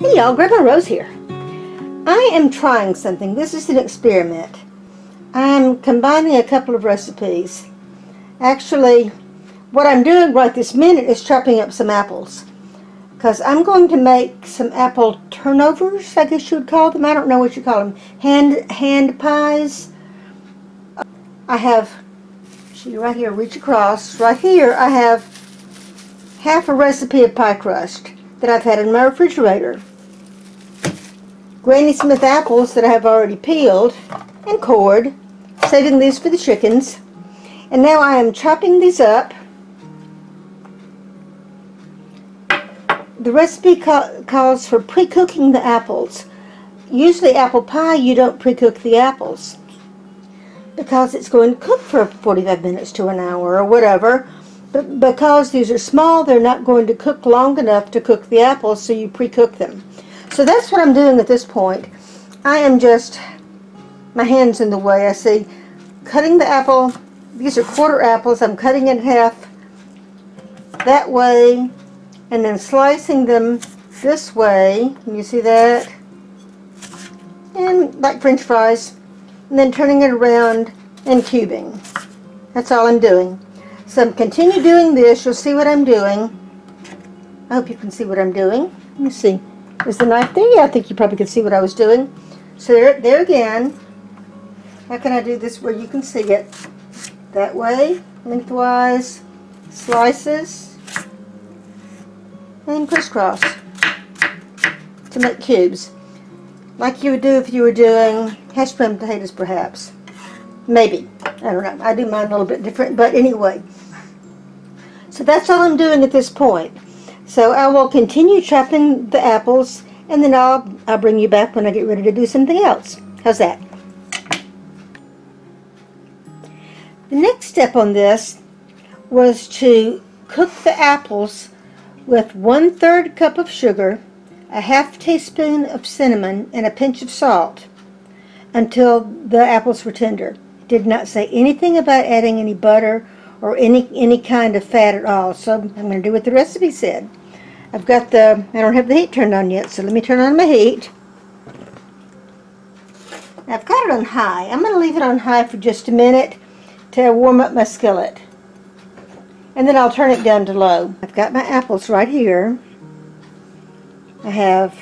Hey y'all, Grandma Rose here. I am trying something. This is an experiment. I'm combining a couple of recipes. Actually, what I'm doing right this minute is chopping up some apples. Because I'm going to make some apple turnovers, I guess you would call them. I don't know what you call them. Hand pies. I have, see right here, reach across. Right here I have half a recipe of pie crust that I've had in my refrigerator. Granny Smith apples that I have already peeled and cored, saving these for the chickens. And now I am chopping these up. The recipe calls for pre-cooking the apples. Usually apple pie, you don't pre-cook the apples because it's going to cook for 45 minutes to an hour or whatever. But because these are small, they're not going to cook long enough to cook the apples, so you pre-cook them. So that's what I'm doing at this point. I am just, my hand's in the way, I see, cutting the apple. These are quarter apples. I'm cutting it in half that way and then slicing them this way. Can you see that? And like French fries. And then turning it around and cubing. That's all I'm doing. So I'm continue doing this. You'll see what I'm doing. I hope you can see what I'm doing. Let me see. Is the knife there? Yeah, I think you probably could see what I was doing. So there again. How can I do this where you can see it? That way, lengthwise, slices, and crisscross to make cubes. Like you would do if you were doing hash brown potatoes, perhaps. Maybe. I don't know. I do mine a little bit different, but anyway. So that's all I'm doing at this point. So I will continue chopping the apples, and then I'll bring you back when I get ready to do something else. How's that? The next step on this was to cook the apples with 1/3 cup of sugar, a half teaspoon of cinnamon, and a pinch of salt until the apples were tender. It did not say anything about adding any butter or any kind of fat at all. So I'm going to do what the recipe said. I don't have the heat turned on yet, so let me turn on my heat. Now I've got it on high. I'm going to leave it on high for just a minute to warm up my skillet. And then I'll turn it down to low. I've got my apples right here. I have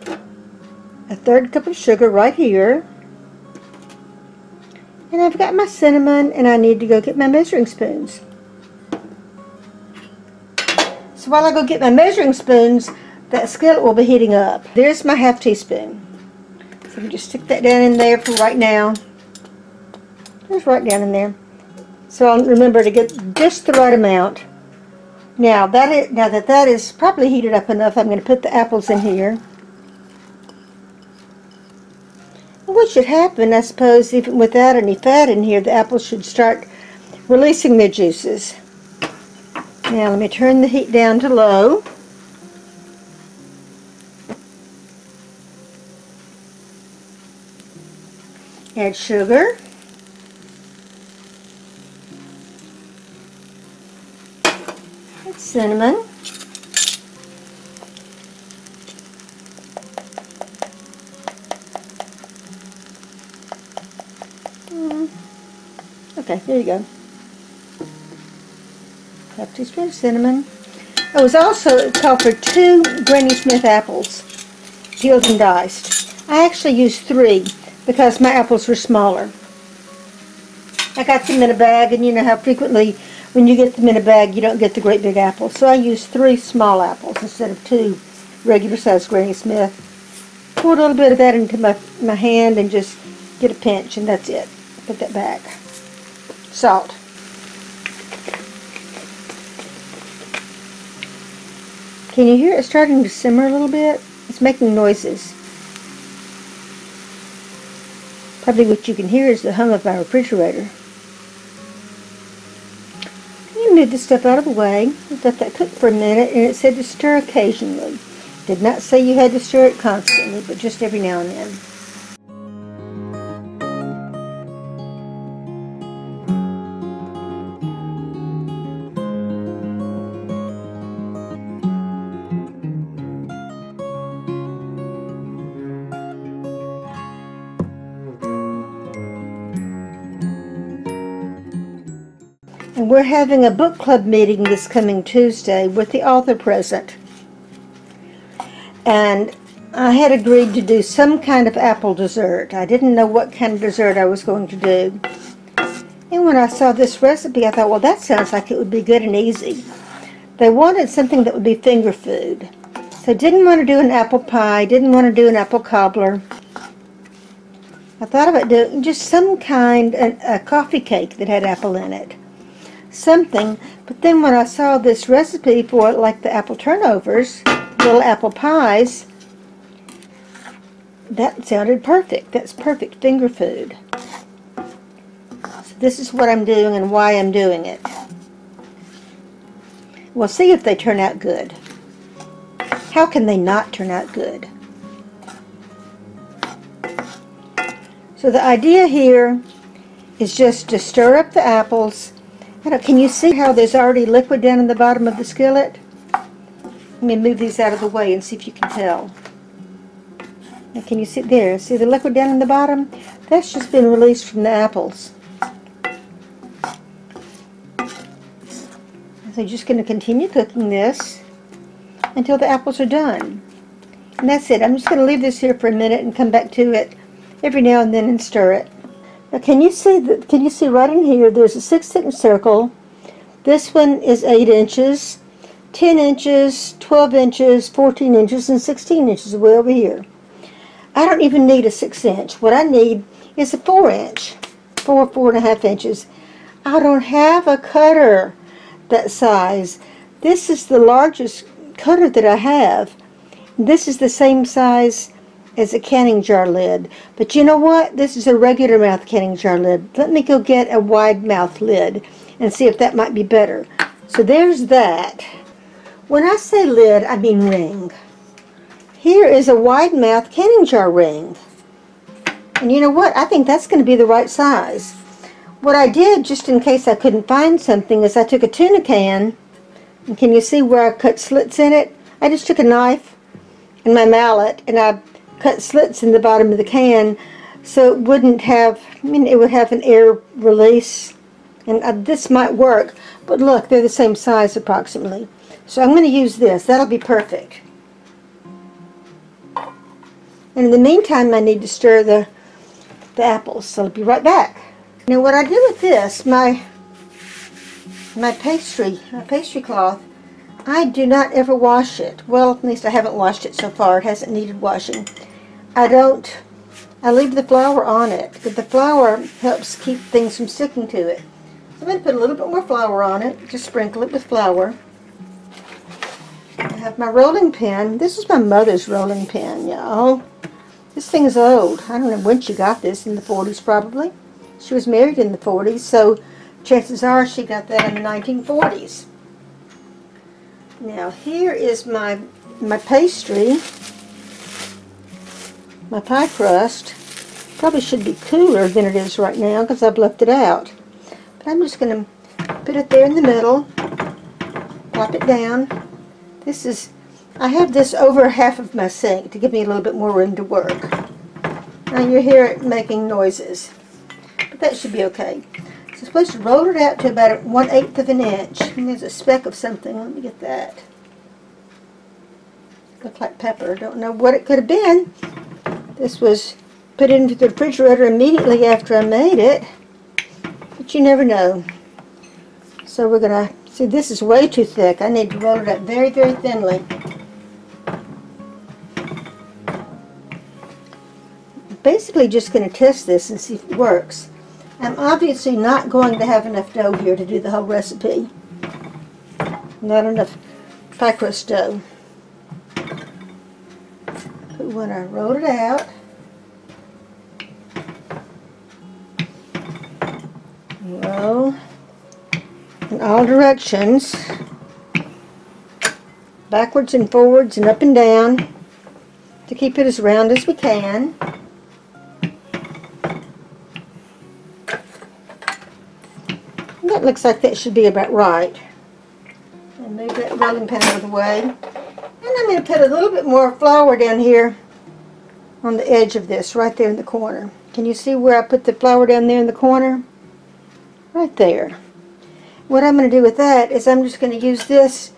a 1/3 cup of sugar right here. And I've got my cinnamon, and I need to go get my measuring spoons. So while I go get my measuring spoons, that skillet will be heating up. There's my half teaspoon. So we just stick that down in there for right now. Just right down in there. So I'll remember to get just the right amount. Now that is probably heated up enough, I'm going to put the apples in here. What should happen, I suppose, even without any fat in here, the apples should start releasing their juices. Now let me turn the heat down to low. Add sugar. Add cinnamon. Okay, there you go. Half teaspoon of cinnamon. I was also called for 2 Granny Smith apples, peeled and diced. I actually used 3 because my apples were smaller. I got them in a bag, and you know how frequently when you get them in a bag you don't get the great big apples. So I used 3 small apples instead of 2 regular sized Granny Smith. Pour a little bit of that into my hand and just get a pinch, and that's it. Put that back. Salt. Can you hear it starting to simmer a little bit? It's making noises. Probably what you can hear is the hum of my refrigerator. You move this stuff out of the way. Let that cook for a minute, and it said to stir occasionally. Did not say you had to stir it constantly, but just every now and then. And we're having a book club meeting this coming Tuesday with the author present. And I had agreed to do some kind of apple dessert. I didn't know what kind of dessert I was going to do. And when I saw this recipe, I thought, well, that sounds like it would be good and easy. They wanted something that would be finger food. So didn't want to do an apple pie, didn't want to do an apple cobbler. I thought about doing just some kind of a coffee cake that had apple in it. Something, but then when I saw this recipe for like the apple turnovers, little apple pies, that sounded perfect. That's perfect finger food. So this is what I'm doing and why I'm doing it. We'll see if they turn out good. How can they not turn out good? So the idea here is just to stir up the apples. Can you see how there's already liquid down in the bottom of the skillet? Let me move these out of the way and see if you can tell. Now, can you see there? See the liquid down in the bottom? That's just been released from the apples. So you're just going to continue cooking this until the apples are done. And that's it. I'm just going to leave this here for a minute and come back to it every now and then and stir it. Now can you see right in here there's a 6-inch circle. This one is 8 inches, 10 inches, 12 inches, 14 inches, and 16 inches way over here. I don't even need a 6-inch. What I need is a 4-inch, 4.5 inches. I don't have a cutter that size. This is the largest cutter that I have. This is the same size as a canning jar lid. But you know what? This is a regular mouth canning jar lid. Let me go get a wide mouth lid and see if that might be better. So there's that. When I say lid, I mean ring. Here is a wide mouth canning jar ring. And you know what? I think that's going to be the right size. What I did, just in case I couldn't find something, is I took a tuna can, and can you see where I cut slits in it? I just took a knife and my mallet, and I cut slits in the bottom of the can so it wouldn't have, it would have an air release. And this might work, but look, they're the same size approximately. So I'm going to use this. That'll be perfect. And in the meantime, I need to stir the apples, so I'll be right back. Now what I do with this, my pastry cloth, I do not ever wash it. Well, at least I haven't washed it so far. It hasn't needed washing. I leave the flour on it, because the flour helps keep things from sticking to it. So I'm going to put a little bit more flour on it, just sprinkle it with flour. I have my rolling pin. This is my mother's rolling pin, y'all. This thing's old. I don't know when she got this, in the 40s probably. She was married in the 40s, so chances are she got that in the 1940s. Now here is my pastry, my pie crust. Probably should be cooler than it is right now because I've left it out. But I'm just going to put it there in the middle, plop it down. I have this over half of my sink to give me a little bit more room to work. Now you hear it making noises, but that should be okay. So I'm supposed to roll it out to about 1/8 of an inch. And there's a speck of something. Let me get that. Looks like pepper. Don't know what it could have been. This was put into the refrigerator immediately after I made it, but you never know. So we're going to see, this is way too thick. I need to roll it up very, very thinly. I'm basically just going to test this and see if it works. I'm obviously not going to have enough dough here to do the whole recipe. Not enough pie crust dough. But when I roll it out, roll in all directions, backwards and forwards and up and down, to keep it as round as we can. That looks like that should be about right. I'll move that rolling pin out of the way. And I'm going to put a little bit more flour down here on the edge of this, right there in the corner. Can you see where I put the flour down there in the corner? Right there. what I'm going to do with that is I'm just going to use this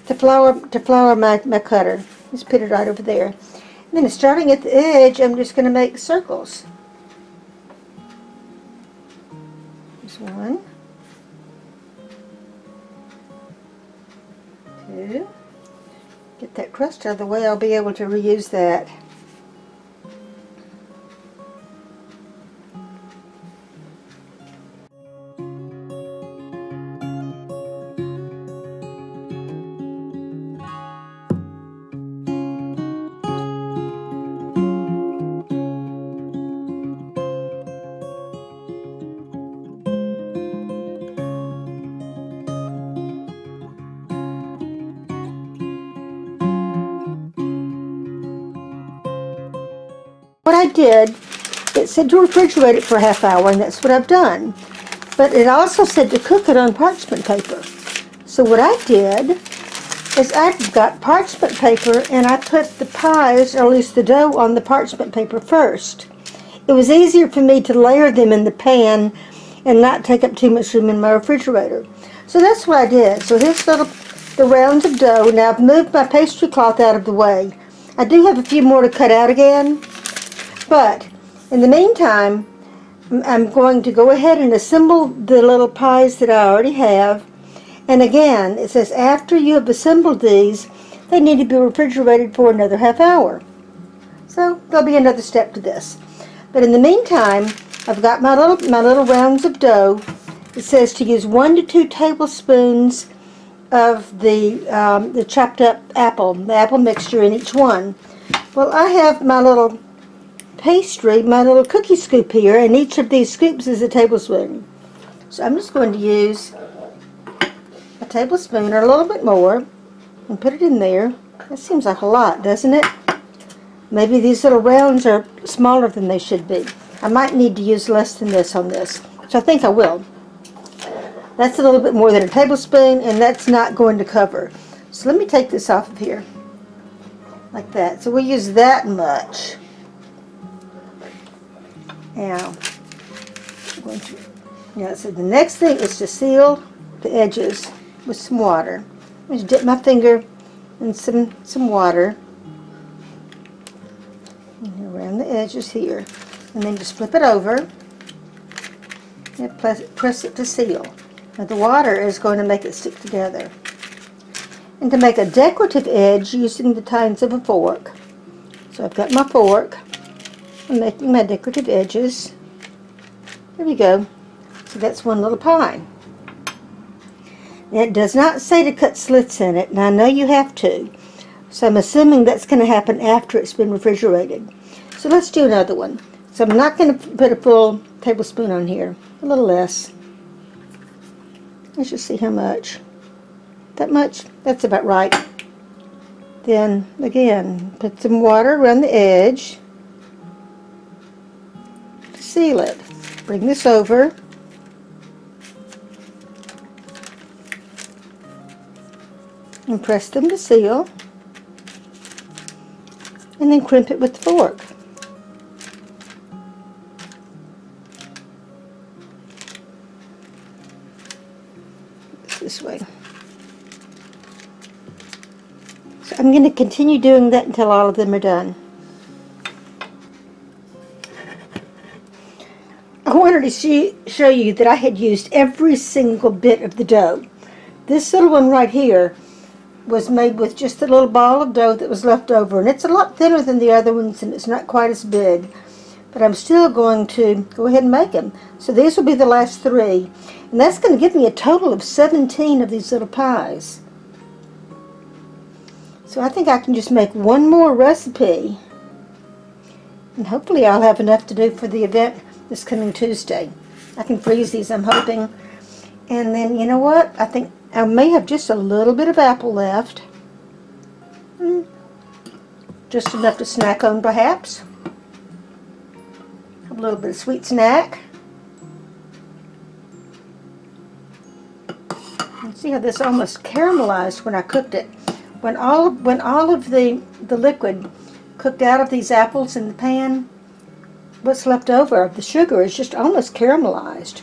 to flour my cutter. Just put it right over there. And then starting at the edge, I'm just going to make circles. There's 1, 2. Get that crust out of the way, I'll be able to reuse that. What I did, it said to refrigerate it for a half hour, and that's what I've done. But it also said to cook it on parchment paper. So what I did is I got parchment paper and I put the pies, or at least the dough, on the parchment paper first. It was easier for me to layer them in the pan and not take up too much room in my refrigerator. So that's what I did. So here's the rounds of dough. Now I've moved my pastry cloth out of the way. I do have a few more to cut out again. But in the meantime, I'm going to go ahead and assemble the little pies that I already have. And again, it says after you have assembled these, they need to be refrigerated for another half hour. So there'll be another step to this. But in the meantime, I've got my little rounds of dough. It says to use 1 to 2 tablespoons of the chopped up the apple mixture in each one. Well, I have my little pastry, my little cookie scoop here, and each of these scoops is a tablespoon. So I'm just going to use a tablespoon or a little bit more and put it in there. That seems like a lot, doesn't it? Maybe these little rounds are smaller than they should be. I might need to use less than this on this, which I think I will. That's a little bit more than a tablespoon, and that's not going to cover. So let me take this off of here like that. So we'll use that much. Now, so the next thing is to seal the edges with some water. I just dip my finger in some water and around the edges here, and then just flip it over and press it to seal. Now the water is going to make it stick together. And to make a decorative edge using the tines of a fork, so I've got my fork. I'm making my decorative edges. There we go. So that's one little pie. Now it does not say to cut slits in it, and I know you have to. So I'm assuming that's going to happen after it's been refrigerated. So let's do another one. So I'm not going to put a full tablespoon on here. A little less. Let's just see how much. That much? That's about right. Then again, put some water around the edge. Seal it. Bring this over. And press them to seal. And then crimp it with the fork. This way. So I'm going to continue doing that until all of them are done. I wanted to show you that I had used every single bit of the dough. This little one right here was made with just a little ball of dough that was left over, and it's a lot thinner than the other ones and it's not quite as big, but I'm still going to go ahead and make them. So these will be the last 3, and that's going to give me a total of 17 of these little pies. So I think I can just make one more recipe, and hopefully I'll have enough to do for the event this coming Tuesday. I can freeze these, I'm hoping. And then, you know what? I think I may have just a little bit of apple left. Just enough to snack on, perhaps. A little bit of sweet snack. And see how this almost caramelized when I cooked it. When all of the liquid cooked out of these apples in the pan, what's left over of the sugar is just almost caramelized.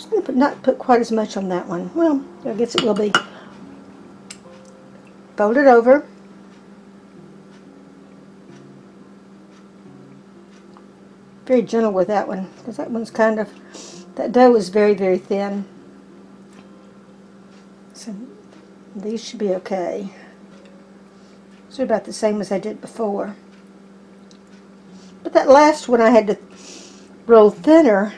just going to not put quite as much on that one. Well, I guess it will be. Fold it over. Very gentle with that one, because that one's kind of, that dough is very, very thin. So these should be okay. These are about the same as I did before. But that last one I had to roll thinner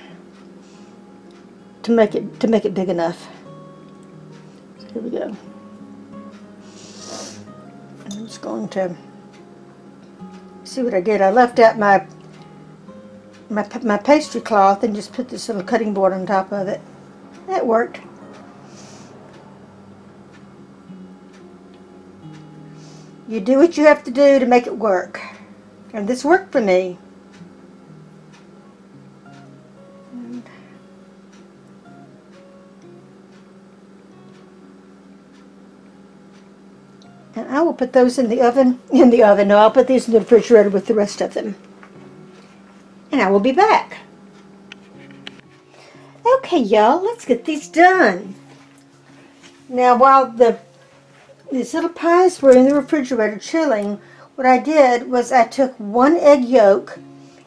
to make it big enough. So here we go. I'm just going to see what I did. I left out my pastry cloth and just put this little cutting board on top of it. That worked. You do what you have to do to make it work. And this worked for me. And I will put those in the oven. No, I'll put these in the refrigerator with the rest of them. And I will be back. Okay, y'all, let's get these done. Now, while these little pies were in the refrigerator chilling, what I did was I took 1 egg yolk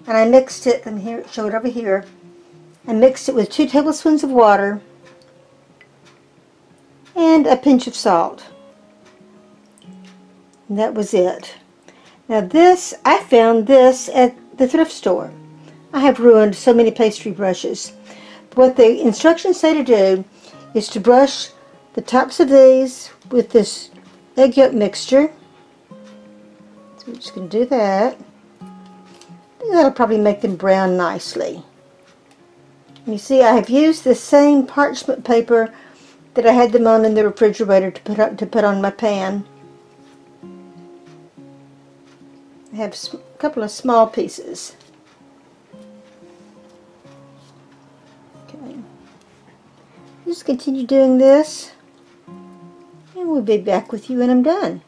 and I mixed it, and here, show it over here. I mixed it with 2 tablespoons of water and a pinch of salt. And that was it. Now this, I found this at the thrift store. I have ruined so many pastry brushes. What the instructions say to do is to brush the tops of these with this egg yolk mixture. So we're just going to do that. That'll probably make them brown nicely. And you see, I have used the same parchment paper that I had them on in the refrigerator to put on my pan. I have a couple of small pieces. Okay. Just continue doing this, and we'll be back with you when I'm done.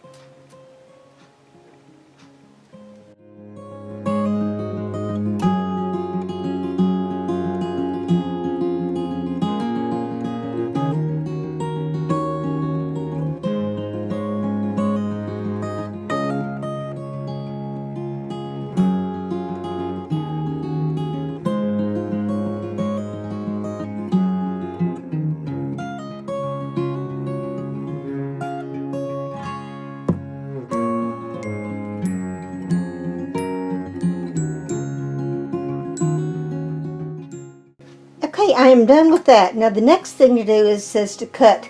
Okay, I am done with that. Now the next thing to do is to cut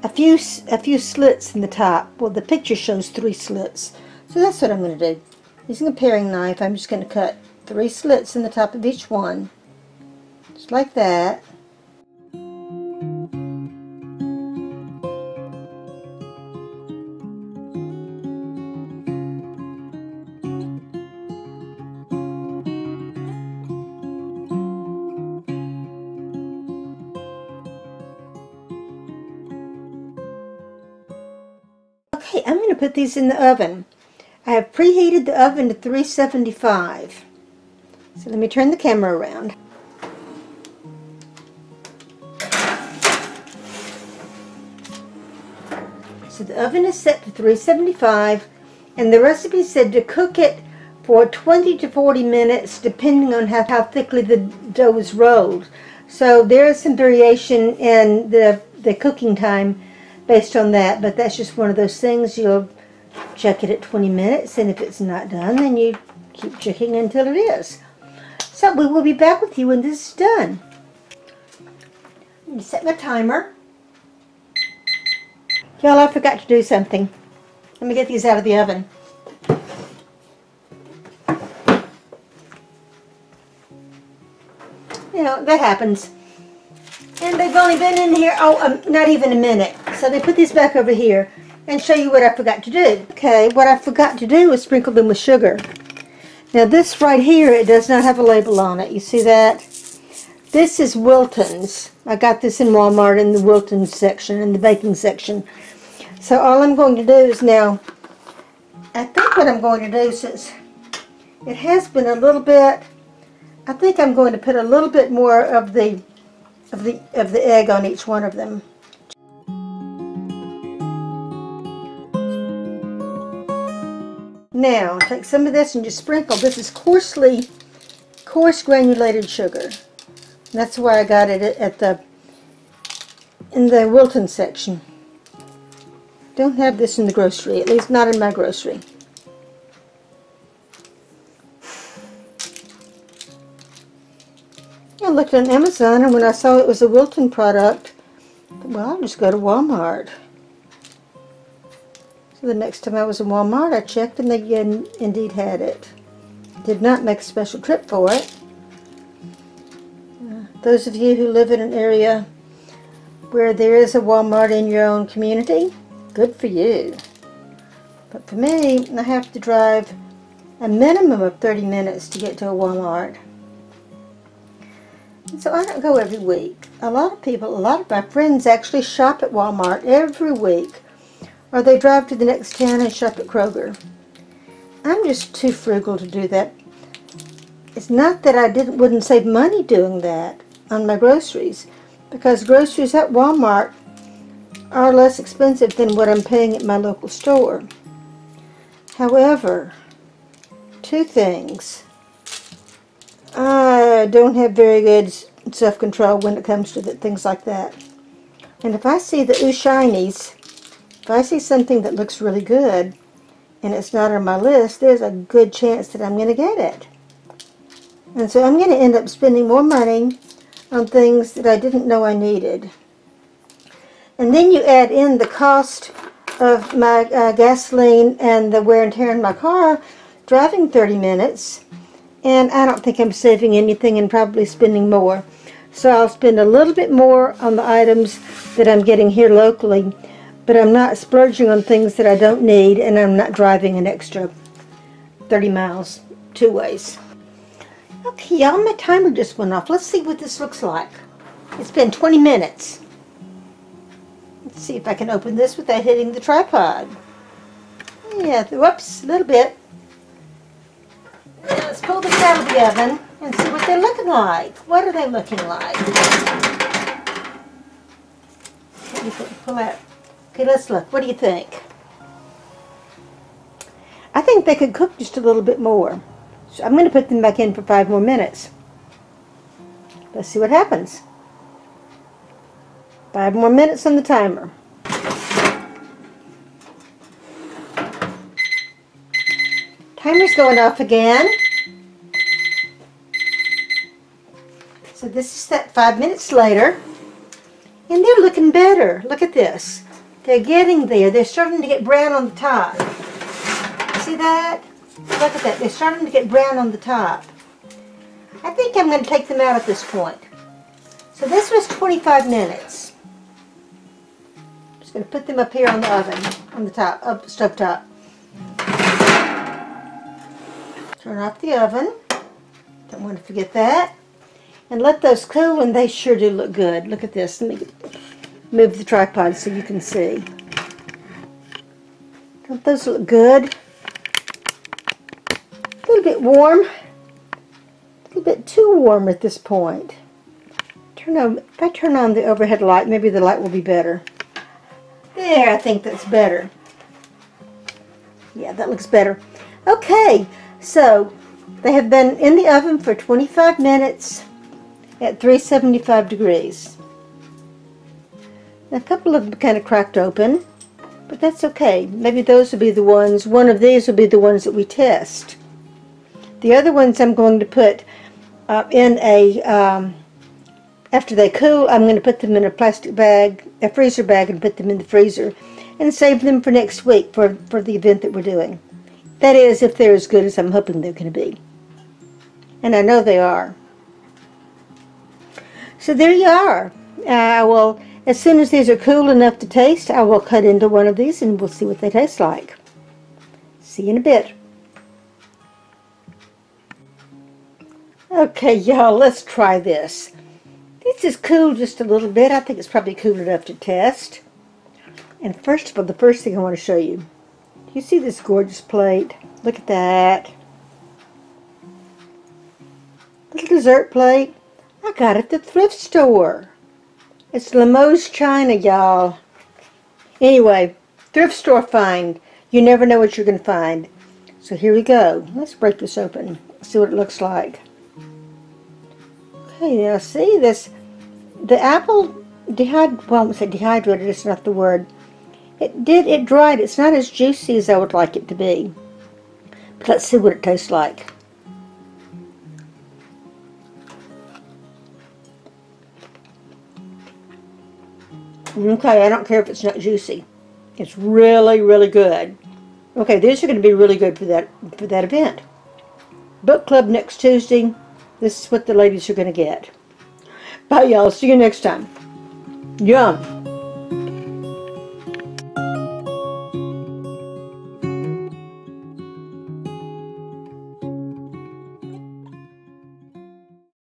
a few slits in the top. Well, the picture shows 3 slits, so that's what I'm going to do. Using a paring knife, I'm just going to cut 3 slits in the top of each one, just like that. Okay, I'm going to put these in the oven. I have preheated the oven to 375. So let me turn the camera around. So the oven is set to 375, and the recipe said to cook it for 20 to 40 minutes depending on how thickly the dough is rolled. So there is some variation in the cooking time based on that, but that's just one of those things. You'll check it at 20 minutes, and if it's not done, then you keep checking until it is. So we will be back with you when this is done. Let me set my timer. Y'all, I forgot to do something. Let me get these out of the oven. You know, that happens. And they've only been in here, not even a minute. So they put these back over here and show you what I forgot to do. Okay, what I forgot to do was sprinkle them with sugar. Now this right here, it does not have a label on it. You see that? This is Wilton's. I got this in Walmart in the Wilton's section, in the baking section. So all I'm going to do is now, I think what I'm going to do, since it has been a little bit, I think I'm going to put a little bit more of the of the egg on each one of them. Now, take some of this and just sprinkle. This is coarse granulated sugar. That's why I got it in the Wilton section. Don't have this in the grocery, at least not in my grocery. I looked on Amazon, and when I saw it was a Wilton product, well, I'll just go to Walmart. So the next time I was in Walmart, I checked, and they indeed had it. Did not make a special trip for it. Those of you who live in an area where there is a Walmart in your own community, good for you. But for me, I have to drive a minimum of 30 minutes to get to a Walmart. And so I don't go every week. A lot of my friends actually shop at Walmart every week, or they drive to the next town and shop at Kroger. I'm just too frugal to do that. It's not that I wouldn't save money doing that on my groceries, because groceries at Walmart are less expensive than what I'm paying at my local store. However, two things. I don't have very good self-control when it comes to things like that. And if I see the shinies, if I see something that looks really good and it's not on my list, there's a good chance that I'm going to get it. And so I'm going to end up spending more money on things that I didn't know I needed. And then you add in the cost of my gasoline and the wear and tear in my car, driving 30 minutes, and I don't think I'm saving anything and probably spending more. So I'll spend a little bit more on the items that I'm getting here locally, but I'm not splurging on things that I don't need, and I'm not driving an extra 30 miles two ways. Okay, y'all, my timer just went off. Let's see what this looks like. It's been 20 minutes. Let's see if I can open this without hitting the tripod. Yeah, whoops, a little bit. Now let's pull this out of the oven and see what they're looking like. What are they looking like? What do you think? Pull out. Okay, let's look. What do you think? I think they could cook just a little bit more. So I'm going to put them back in for 5 more minutes. Let's see what happens. 5 more minutes on the timer. Timer's going off again. So this is that 5 minutes later. And they're looking better. Look at this. They're getting there. They're starting to get brown on the top. See that? Look at that. They're starting to get brown on the top. I think I'm going to take them out at this point. So this was 25 minutes. I'm just going to put them up here on the oven, on the top, up stove top. Turn off the oven. Don't want to forget that. And let those cool, and they sure do look good. Look at this. Let me move the tripod so you can see. Don't those look good? A little bit warm. A little bit too warm at this point. If I turn on the overhead light, maybe the light will be better. There, I think that's better. Yeah, that looks better. Okay, so they have been in the oven for 25 minutes at 375 degrees. Now, a couple of them kind of cracked open, but that's okay. Maybe those will be the ones, one of these will be the ones that we test. The other ones I'm going to put in a, after they cool, I'm going to put them in a plastic bag, a freezer bag, and put them in the freezer and save them for next week for the event that we're doing. That is, if they're as good as I'm hoping they're going to be. And I know they are. So there you are. I will, as soon as these are cool enough to taste, I will cut into one of these and we'll see what they taste like. See you in a bit. Okay, y'all, let's try this. This is cool just a little bit. I think it's probably cool enough to test. And first of all, the first thing I want to show you. Do you see this gorgeous plate? Look at that. Little dessert plate. I got it at the thrift store. It's Limoges China, y'all. Anyway, thrift store find. You never know what you're going to find. So here we go. Let's break this open. See what it looks like. Okay, now see this. The apple well, I would say dehydrated. It's not the word. It dried. It's not as juicy as I would like it to be. But let's see what it tastes like. Okay, I don't care if it's not juicy. It's really, really good. Okay, these are going to be really good for that event. Book club next Tuesday. This is what the ladies are going to get. Bye, y'all. See you next time. Yum.